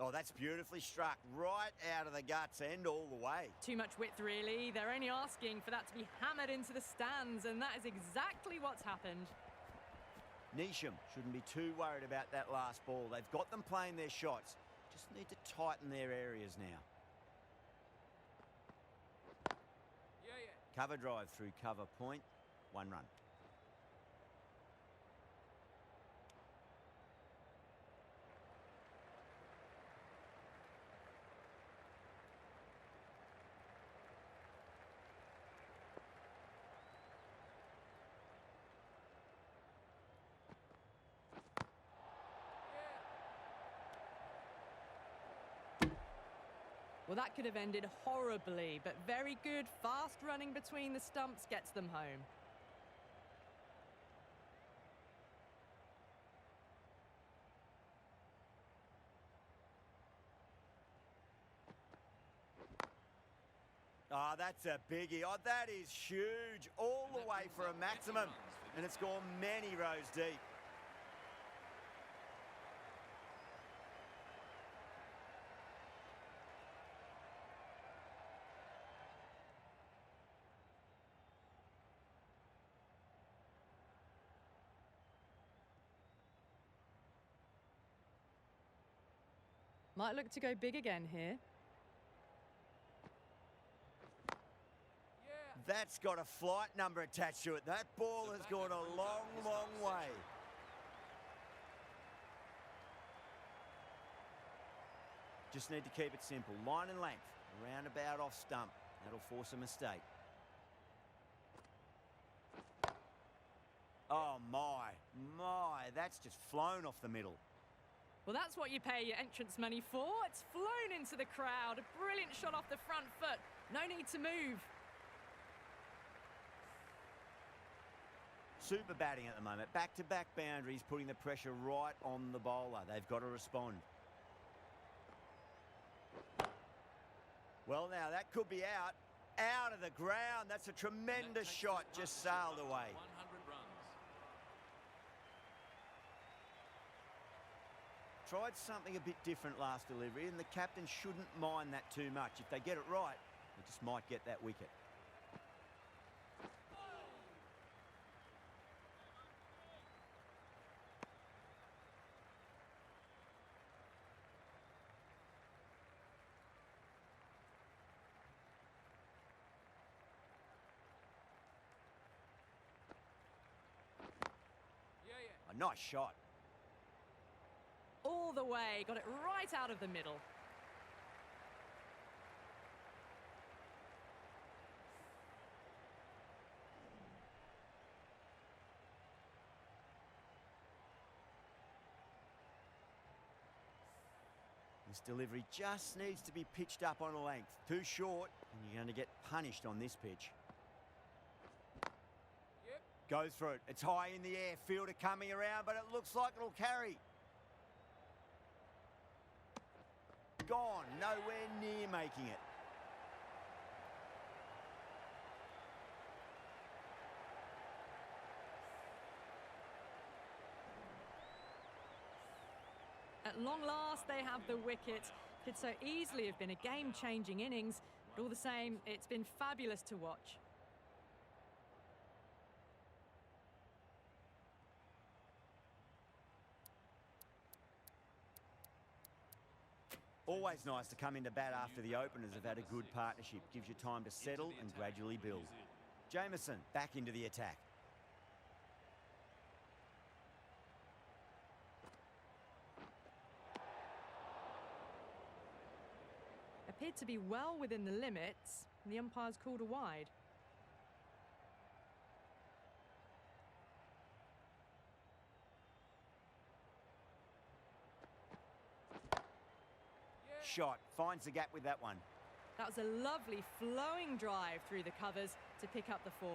Oh, that's beautifully struck. Right out of the guts and all the way. Too much width, really. They're only asking for that to be hammered into the stands, and that is exactly what's happened. Nacon shouldn't be too worried about that last ball. They've got them playing their shots. Just need to tighten their areas now. Cover drive through cover point. 1 run. Well, that could have ended horribly, but very good, fast running between the stumps gets them home. Oh, that's a biggie. Oh, that is huge. All the way for a maximum. And it's gone many rows deep. Might look to go big again here. That's got a flight number attached to it. That ball has gone a long, long way. Just need to keep it simple. Line and length. Roundabout off stump. That'll force a mistake. Oh, my. That's just flown off the middle. Well, that's what you pay your entrance money for. It's flown into the crowd. A brilliant shot off the front foot. No need to move. Super batting at the moment. Back-to-back boundaries, putting the pressure right on the bowler. They've got to respond. Well, now, that could be out. Out of the ground. That's a tremendous shot. Just sailed away. 100 runs. Tried something a bit different last delivery, and the captain shouldn't mind that too much. If they get it right, they just might get that wicket. A nice shot. All the way, got it right out of the middle. This delivery just needs to be pitched up on a length. Too short, and you're going to get punished on this pitch. Go through it. It's high in the air. Fielder coming around, but it looks like it'll carry. Gone. Nowhere near making it. At long last, they have the wicket. Could so easily have been a game-changing innings, but all the same, it's been fabulous to watch. Always nice to come into bat after the openers have had a good partnership. Gives you time to settle and gradually build. Jamieson back into the attack. Appeared to be well within the limits, and the umpire's called a wide. Shot. Finds the gap with that one. That was a lovely flowing drive through the covers to pick up the 4.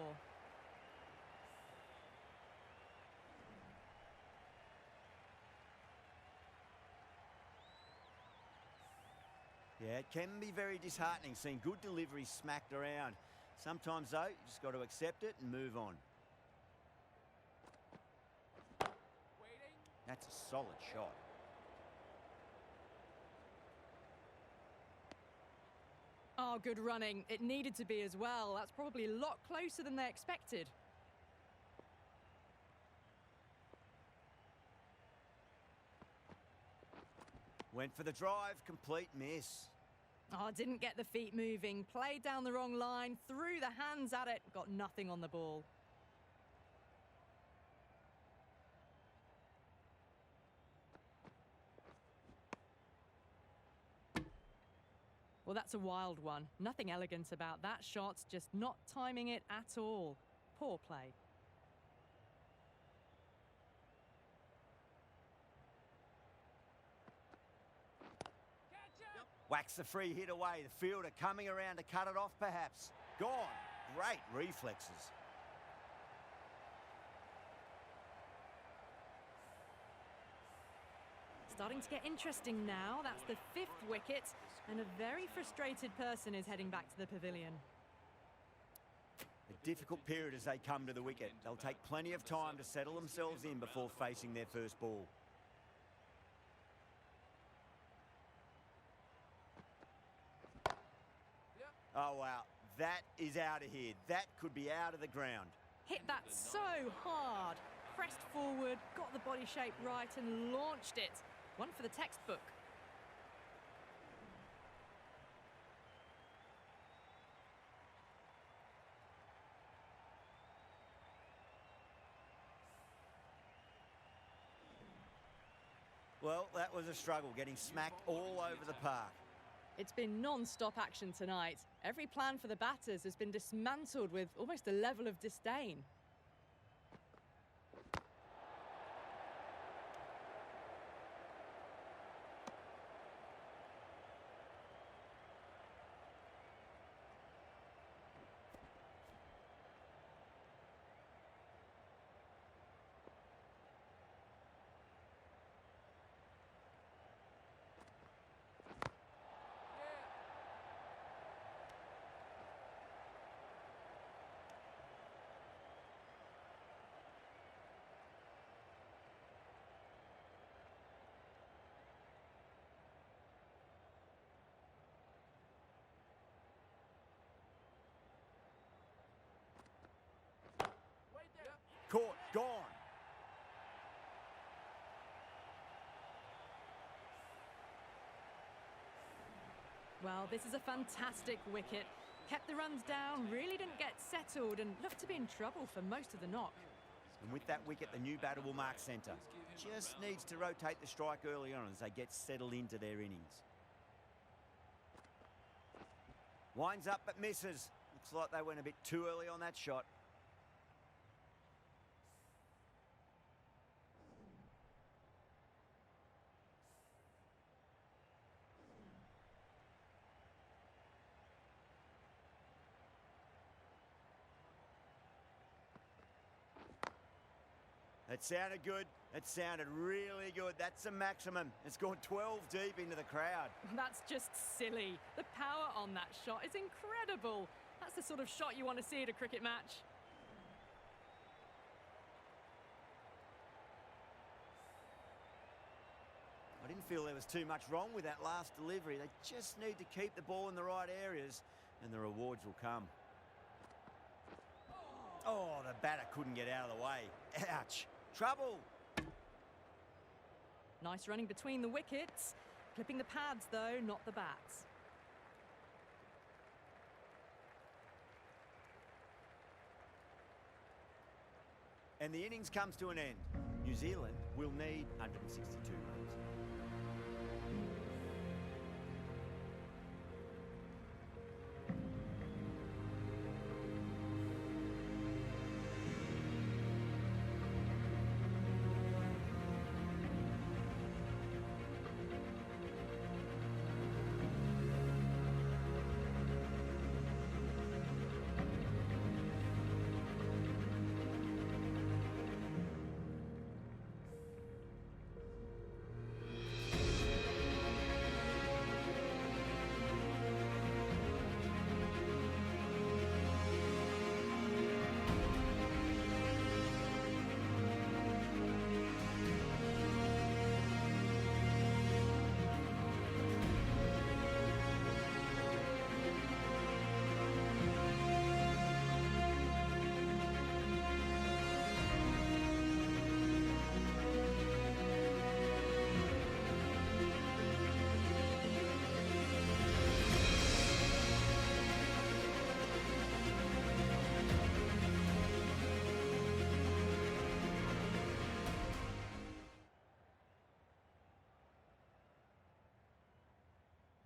Yeah, it can be very disheartening seeing good deliveries smacked around. Sometimes, though, you just got to accept it and move on. That's a solid shot. Oh, good running. It needed to be as well. That's probably a lot closer than they expected. Went for the drive, complete miss. Oh, didn't get the feet moving. Played down the wrong line, threw the hands at it, got nothing on the ball. Well, that's a wild one. Nothing elegant about that shot, just not timing it at all. Poor play. Whacks the free hit away. The fielder coming around to cut it off, perhaps. Gone. Great reflexes. Starting to get interesting now. That's the 5th wicket, and a very frustrated person is heading back to the pavilion. A difficult period as they come to the wicket. They'll take plenty of time to settle themselves in before facing their first ball. Oh, wow. That is out of here. That could be out of the ground. Hit that so hard. Pressed forward, got the body shape right and launched it. One for the textbook. Well, that was a struggle, getting smacked all over the park. It's been non-stop action tonight. Every plan for the batters has been dismantled with almost a level of disdain. Caught, gone. Well, this is a fantastic wicket. Kept the runs down, really didn't get settled and looked to be in trouble for most of the knock. And with that wicket, the new batter will mark centre. Just needs to rotate the strike early on as they get settled into their innings. Winds up but misses. Looks like they went a bit too early on that shot. It sounded good. It sounded really good. That's the maximum. It's gone 12 deep into the crowd. That's just silly. The power on that shot is incredible. That's the sort of shot you want to see at a cricket match. I didn't feel there was too much wrong with that last delivery. They just need to keep the ball in the right areas and the rewards will come. Oh, the batter couldn't get out of the way. Ouch. Trouble. Nice running between the wickets. Clipping the pads, though, not the bats. And the innings comes to an end. New Zealand will need 162 runs.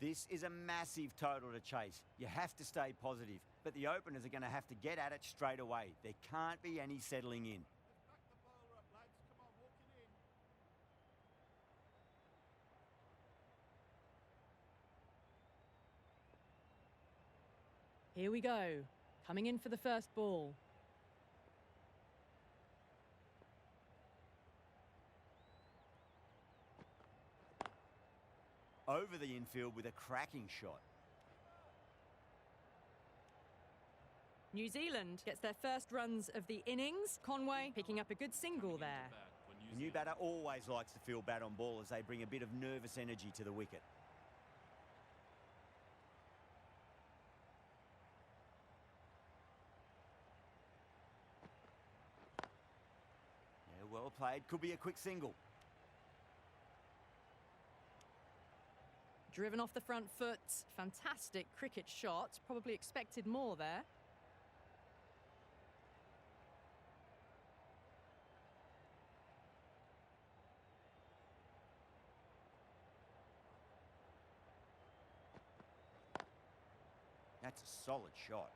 This is a massive total to chase. You have to stay positive, but the openers are going to have to get at it straight away. There can't be any settling in. Here we go. Coming in for the first ball. Over the infield with a cracking shot. New Zealand gets their first runs of the innings. Conway picking up a good single there. The new batter always likes to feel bat on ball as they bring a bit of nervous energy to the wicket. Yeah, well played. Could be a quick single. Driven off the front foot. Fantastic cricket shot. Probably expected more there. That's a solid shot.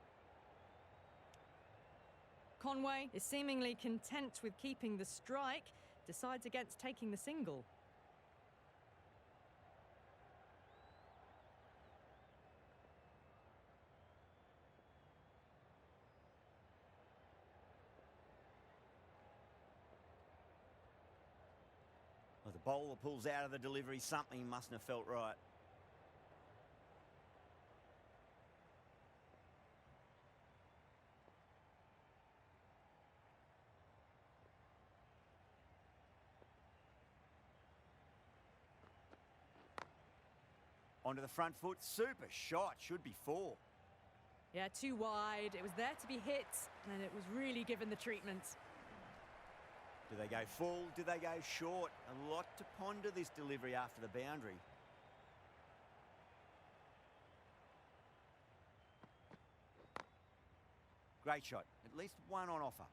Conway is seemingly content with keeping the strike. Decides against taking the single. Well, the bowler pulls out of the delivery. Something mustn't have felt right. Onto the front foot. Super shot. Should be 4. Yeah, too wide. It was there to be hit, and it was really given the treatment. Do they go full? Do they go short? A lot to ponder this delivery after the boundary. Great shot. At least one on offer.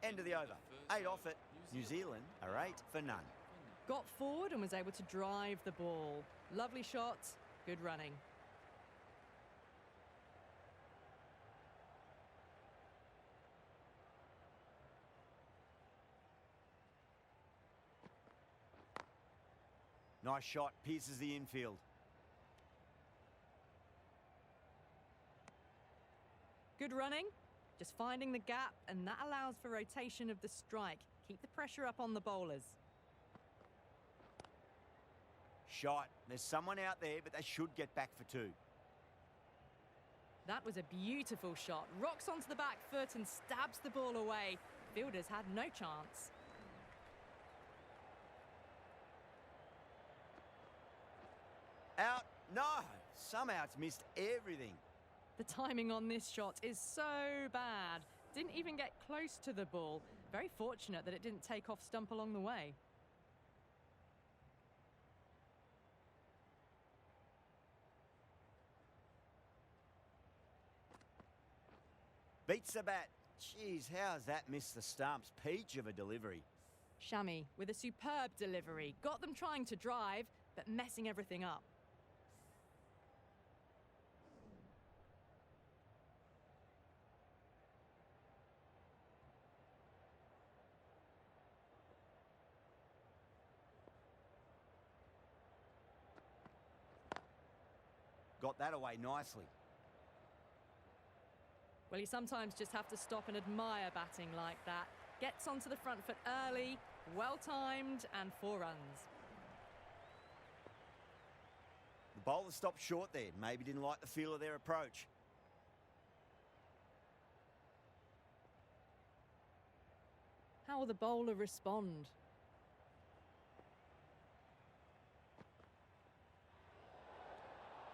End of the over. 8 off it. New Zealand are 8 for none. Got forward and was able to drive the ball. Lovely shot, good running. Nice shot. Pierces the infield. Good running. Just finding the gap, and that allows for rotation of the strike. Keep the pressure up on the bowlers. Shot. There's someone out there, but they should get back for 2. That was a beautiful shot. Rocks onto the back foot and stabs the ball away. Fielders had no chance. Out. No. Somehow it's missed everything. The timing on this shot is so bad. Didn't even get close to the ball. Very fortunate that it didn't take off stump along the way. Beats the bat. Jeez, how has that missed the stumps? Peach of a delivery. Shami with a superb delivery. Got them trying to drive, but messing everything up. Got that away nicely. Well, you sometimes just have to stop and admire batting like that. Gets onto the front foot early, well-timed, and 4 runs. The bowler stopped short there. Maybe didn't like the feel of their approach. How will the bowler respond?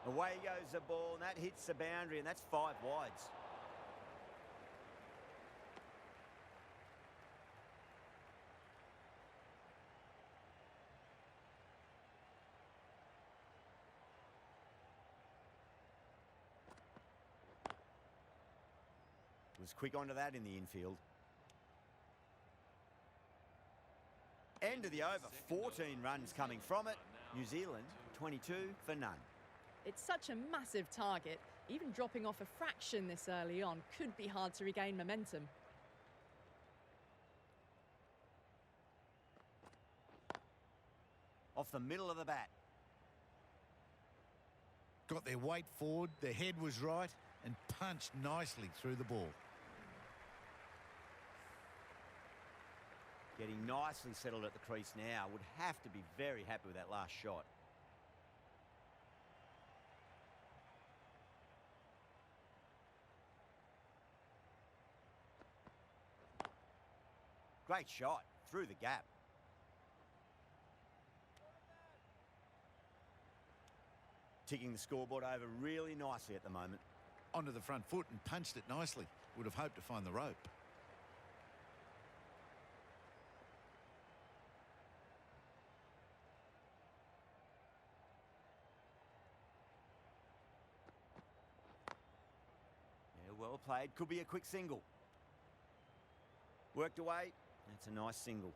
Away goes the ball, and that hits the boundary, and that's 5 wides. Was quick onto that in the infield. End of the over, 14 runs coming from it. New Zealand, 22 for none. It's such a massive target. Even dropping off a fraction this early on could be hard to regain momentum. Off the middle of the bat. Got their weight forward, their head was right, and punched nicely through the ball. Getting nicely settled at the crease now. Would have to be very happy with that last shot. Great shot through the gap. Ticking the scoreboard over really nicely at the moment. Onto the front foot and punched it nicely. Would have hoped to find the rope. Yeah, well played. Could be a quick single. Worked away. That's a nice single.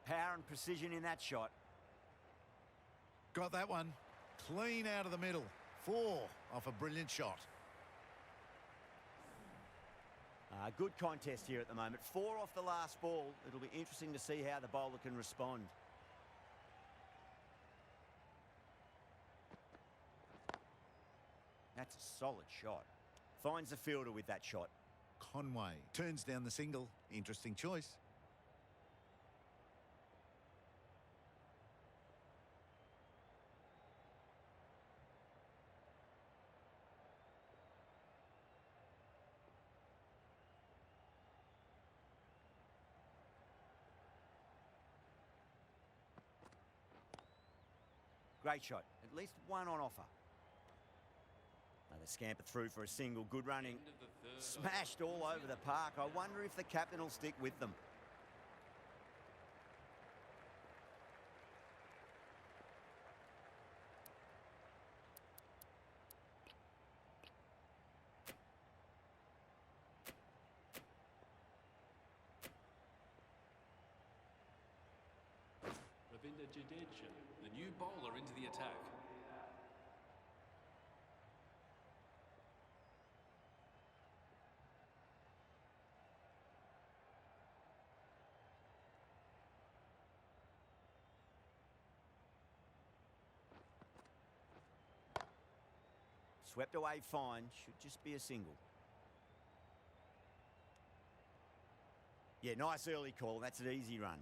Power and precision in that shot. Got that one. Clean out of the middle. 4 off a brilliant shot. Good contest here at the moment. 4 off the last ball. It'll be interesting to see how the bowler can respond. That's a solid shot. Finds the fielder with that shot. Conway turns down the single. Interesting choice. Great shot. At least one on offer. Another scamper through for a single. Good running. Smashed all over the park. I wonder if the captain will stick with them. The new bowler into the attack. Swept away fine. Should just be a single. Yeah, nice early call. That's an easy run.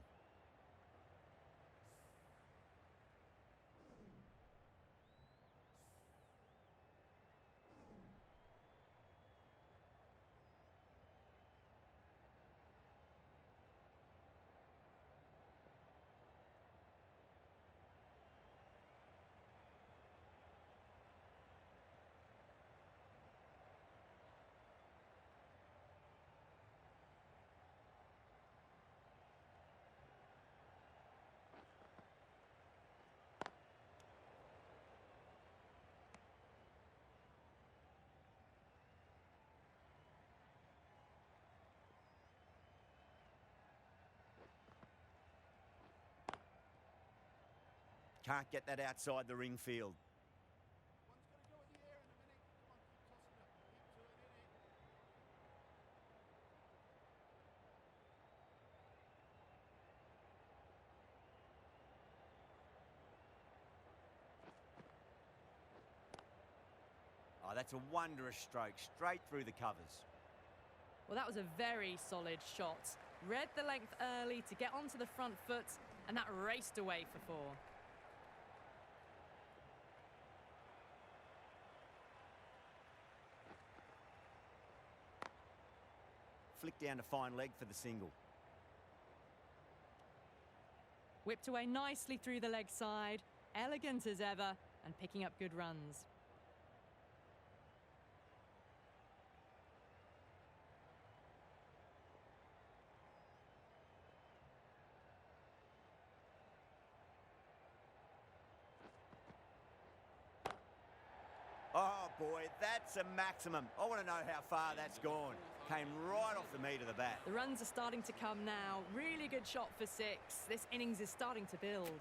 Can't get that outside the ring field. Oh, that's a wondrous stroke, straight through the covers. Well, that was a very solid shot. Read the length early to get onto the front foot, and that raced away for 4. Flick down to fine leg for the single. Whipped away nicely through the leg side, elegant as ever, and picking up good runs. Oh boy, that's a maximum. I want to know how far that's gone. Came right off the meat of the bat. The runs are starting to come now. Really good shot for 6. This innings is starting to build.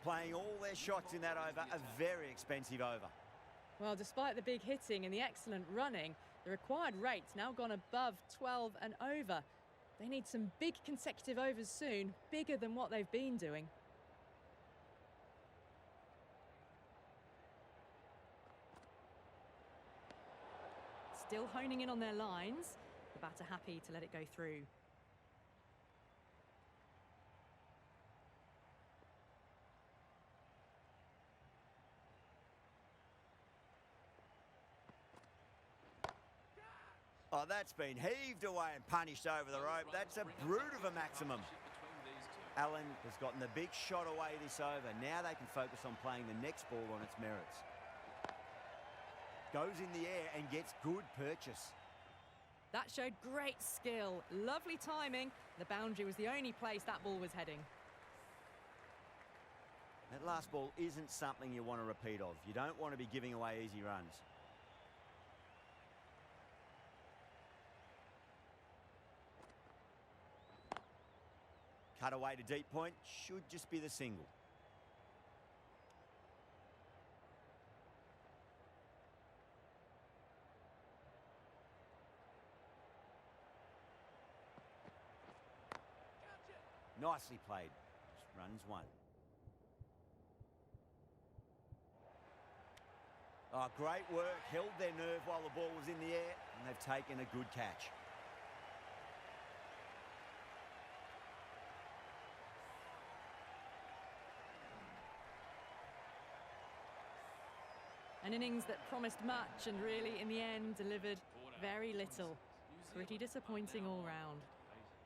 Playing all their shots in that over, a very expensive over. Well, despite the big hitting and the excellent running, the required rate's now gone above 12 and over. They need some big consecutive overs soon, bigger than what they've been doing. Still honing in on their lines. The batter happy to let it go through. Oh, that's been heaved away and punished over the rope. That's a brute of a maximum. Allen has gotten the big shot away this over. Now they can focus on playing the next ball on its merits. Goes in the air and gets good purchase. That showed great skill. Lovely timing. The boundary was the only place that ball was heading. That last ball isn't something you want to repeat of. You don't want to be giving away easy runs. Cut away to deep point. Should just be the single. Nicely played. Just runs one. Oh, great work. Held their nerve while the ball was in the air, and they've taken a good catch. An innings that promised much and really, in the end, delivered very little. Pretty disappointing all round.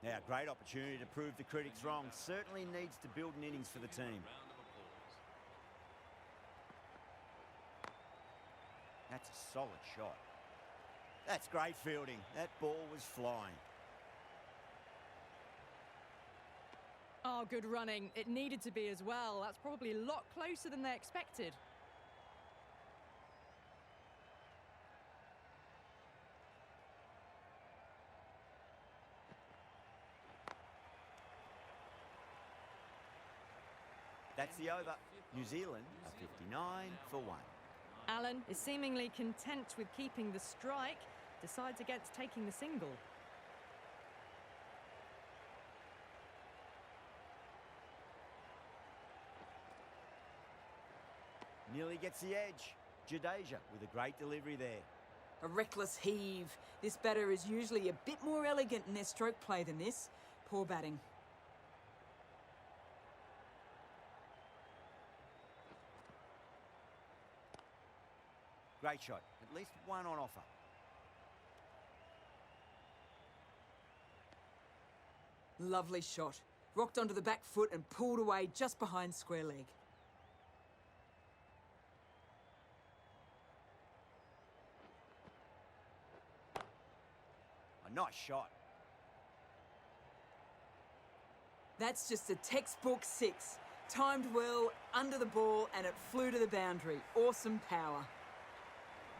Now, great opportunity to prove the critics wrong. Certainly needs to build an innings for the team. That's a solid shot. That's great fielding. That ball was flying. Oh, good running. It needed to be as well. That's probably a lot closer than they expected. That's the over. New Zealand are 59 for 1. Allen is seemingly content with keeping the strike, decides against taking the single. Nearly gets the edge. Jadeja with a great delivery there. A reckless heave. This batter is usually a bit more elegant in their stroke play than this. Poor batting. Great shot. At least one on offer. Lovely shot. Rocked onto the back foot and pulled away just behind square leg. A nice shot. That's just a textbook 6. Timed well, under the ball, and it flew to the boundary. Awesome power.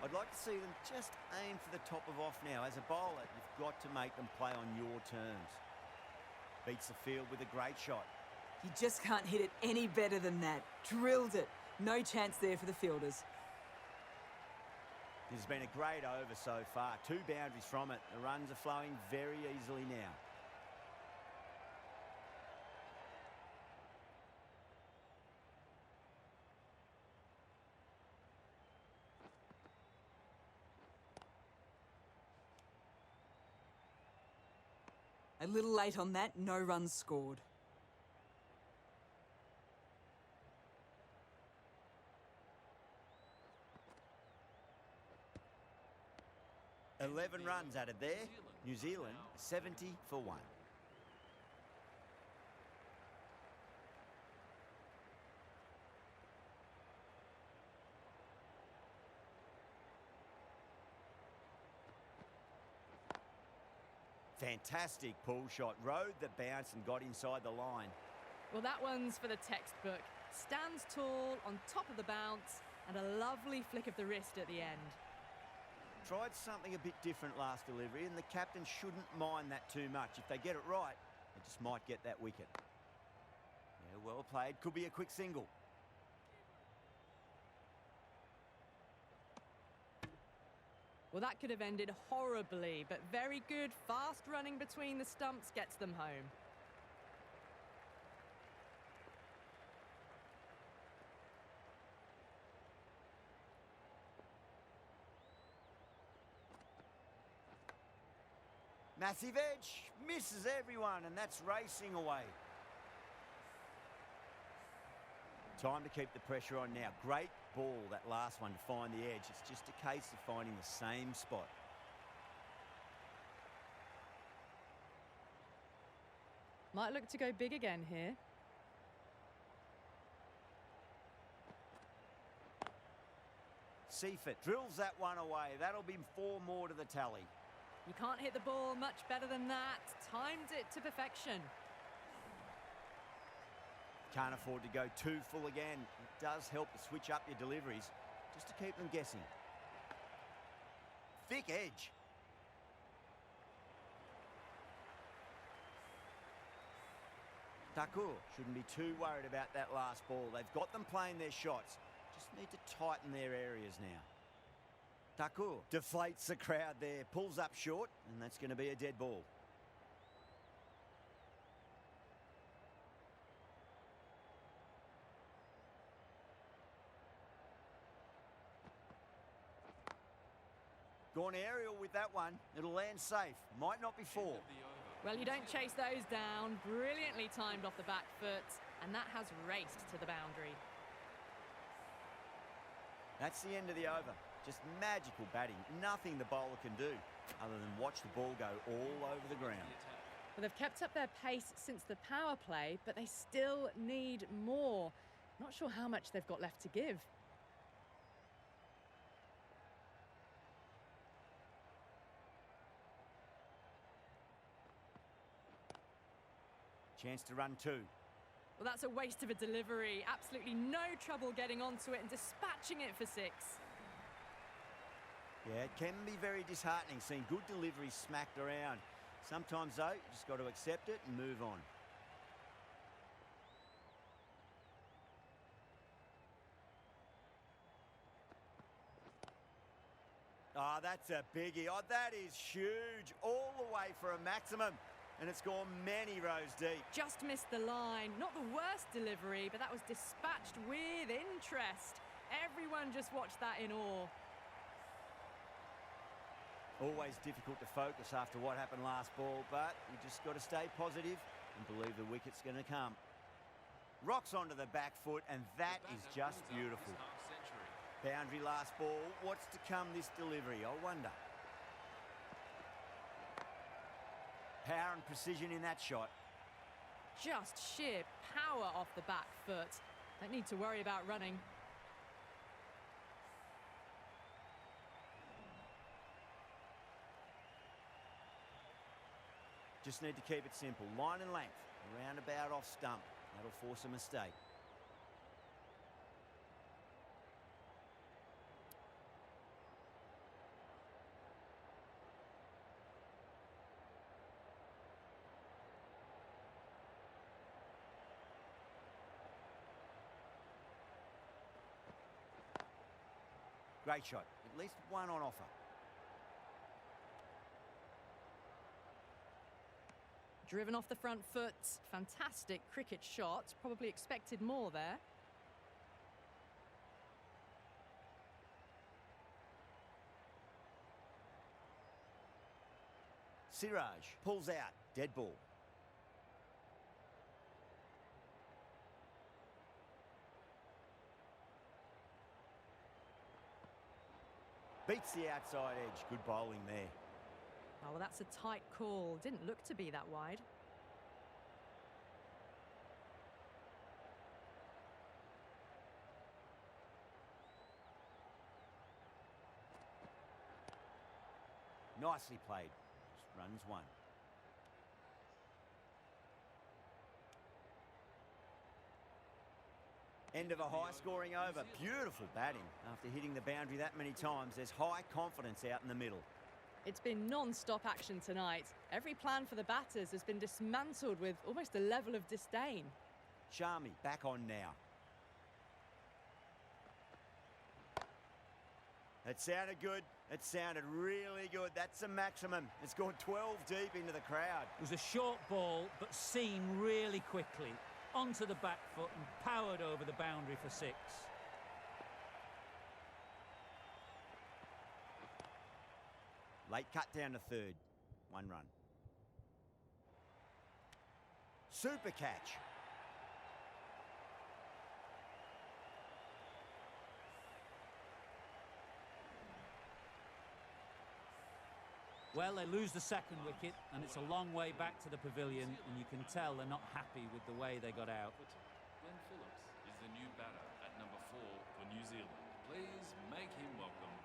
I'd like to see them just aim for the top of off now. As a bowler, you've got to make them play on your terms. Beats the field with a great shot. You just can't hit it any better than that. Drilled it. No chance there for the fielders. This has been a great over so far. 2 boundaries from it. The runs are flowing very easily now. A little late on that, no runs scored. Eleven runs added there. New Zealand 70 for 1. Fantastic pull shot. Rode the bounce and got inside the line. Well, that one's for the textbook. Stands tall, on top of the bounce, and a lovely flick of the wrist at the end. Tried something a bit different last delivery, and the captain shouldn't mind that too much. If they get it right, they just might get that wicket. Yeah, well played. Could be a quick single. Well, that could have ended horribly, but very good. Fast running between the stumps gets them home. Massive edge. Misses everyone, and that's racing away. Time to keep the pressure on now. Great ball, that last one, to find the edge. It's just a case of finding the same spot. Might look to go big again here. Seifert drills that one away. That'll be 4 more to the tally. You can't hit the ball much better than that. Timed it to perfection. Can't afford to go too full again. It does help to switch up your deliveries, just to keep them guessing. Thick edge. Thakur shouldn't be too worried about that last ball. They've got them playing their shots. Just need to tighten their areas now. Thakur deflates the crowd there, pulls up short, and that's going to be a dead ball. Gone aerial with that one. It'll land safe. Might not be 4. Well, you don't chase those down. Brilliantly timed off the back foot, and that has raced to the boundary. That's the end of the over. Just magical batting. Nothing the bowler can do other than watch the ball go all over the ground. Well, they've kept up their pace since the power play, but they still need more. Not sure how much they've got left to give. Chance to run 2. Well, that's a waste of a delivery. Absolutely no trouble getting onto it and dispatching it for 6. Yeah, it can be very disheartening seeing good deliveries smacked around. Sometimes, though, you just got to accept it and move on. Oh, that's a biggie. Oh, that is huge. All the way for a maximum. And it's gone many rows deep. Just missed the line. Not the worst delivery, but that was dispatched with interest. Everyone just watched that in awe. Always difficult to focus after what happened last ball, but you just got to stay positive and believe the wicket's going to come. Rocks onto the back foot, and that is just beautiful. Boundary last ball. What's to come this delivery, I wonder. Power and precision in that shot. Just sheer power off the back foot. Don't need to worry about running. Just need to keep it simple. Line and length. Around about off stump. That'll force a mistake. Great shot. At least one on offer. Driven off the front foot. Fantastic cricket shot. Probably expected more there. Siraj pulls out. Dead ball. Beats the outside edge. Good bowling there. Oh, well, that's a tight call. Didn't look to be that wide. Nicely played. Just runs 1. End of a high-scoring over. Beautiful batting. After hitting the boundary that many times, there's high confidence out in the middle. It's been non-stop action tonight. Every plan for the batters has been dismantled with almost a level of disdain. Sharmi back on now. It sounded good. It sounded really good. That's a maximum. It's gone 12 deep into the crowd. It was a short ball, but seen really quickly. Onto the back foot and powered over the boundary for 6. Late cut down to third. 1 run. Super catch. Well, they lose the second wicket, and it's a long way back to the pavilion, and you can tell they're not happy with the way they got out. Glenn Phillips is the new batter at number 4 for New Zealand. Please make him welcome.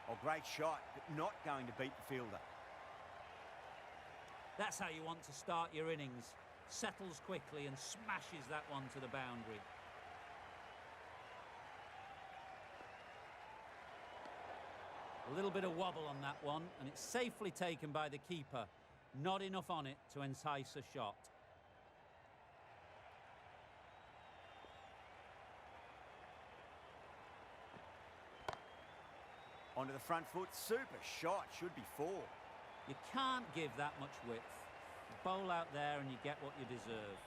Oh, great shot, but not going to beat the fielder. That's how you want to start your innings. Settles quickly and smashes that one to the boundary. A little bit of wobble on that one, and it's safely taken by the keeper. Not enough on it to entice a shot. Onto the front foot, super shot, should be 4. You can't give that much width. Bowl out there and you get what you deserve.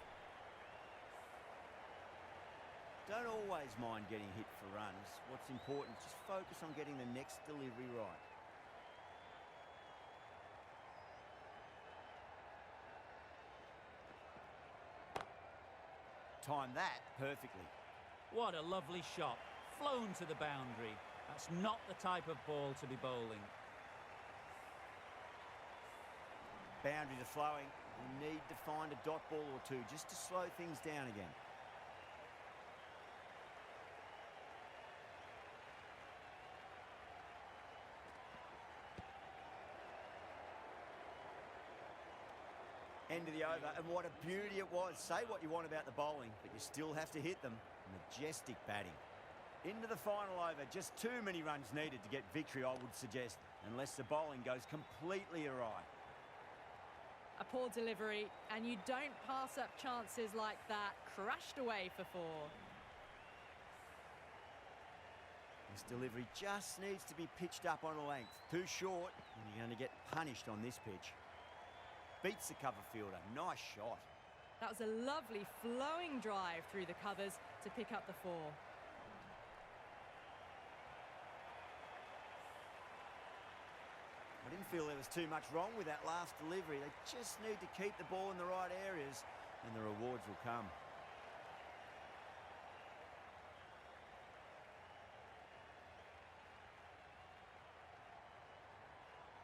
Don't always mind getting hit for runs. What's important is just focus on getting the next delivery right. Time that perfectly. What a lovely shot. Flown to the boundary. That's not the type of ball to be bowling. Boundaries are flowing. We need to find a dot ball or two just to slow things down again. End of the over, and what a beauty it was. Say what you want about the bowling, but you still have to hit them. Majestic batting. Into the final over, just too many runs needed to get victory, I would suggest, unless the bowling goes completely awry. A poor delivery, and you don't pass up chances like that. Crashed away for 4. This delivery just needs to be pitched up on a length. Too short, and you're going to get punished on this pitch. Beats the cover fielder. Nice shot. That was a lovely flowing drive through the covers to pick up the 4. I didn't feel there was too much wrong with that last delivery. They just need to keep the ball in the right areas and the rewards will come.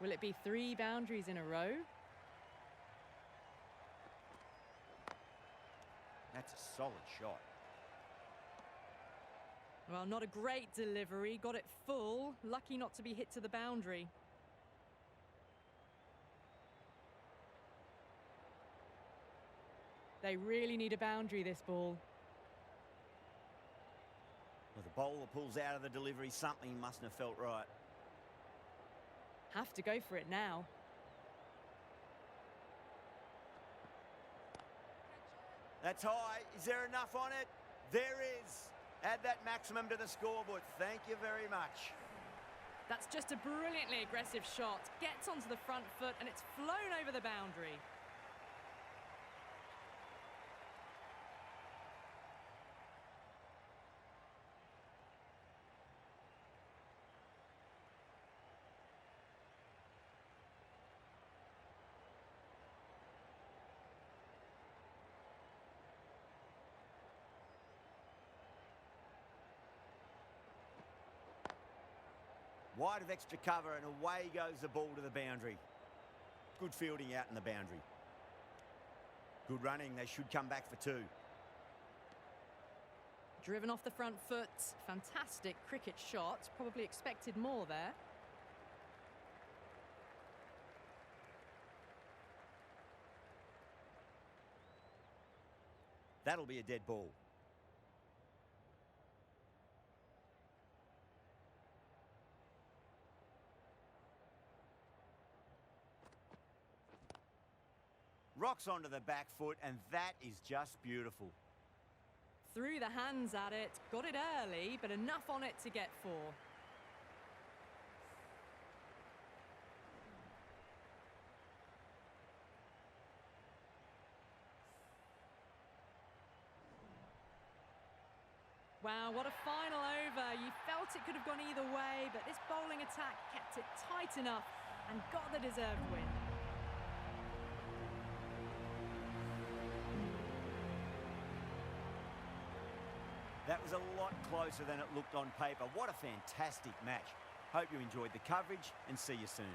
Will it be 3 boundaries in a row? That's a solid shot. Well, not a great delivery. Got it full. Lucky not to be hit to the boundary. They really need a boundary, this ball. Well, the bowler pulls out of the delivery. Something mustn't have felt right. Have to go for it now. That's high. Is there enough on it? There is. Add that maximum to the scoreboard. Thank you very much. That's just a brilliantly aggressive shot. Gets onto the front foot and it's flown over the boundary. Wide of extra cover and away goes the ball to the boundary. Good fielding out in the boundary. Good running. They should come back for 2. Driven off the front foot. Fantastic cricket shot. Probably expected more there. That'll be a dead ball. Rocks onto the back foot, and that is just beautiful. Threw the hands at it, got it early, but enough on it to get 4. Wow, what a final over. You felt it could have gone either way, but this bowling attack kept it tight enough and got the deserved win. That was a lot closer than it looked on paper. What a fantastic match. Hope you enjoyed the coverage and see you soon.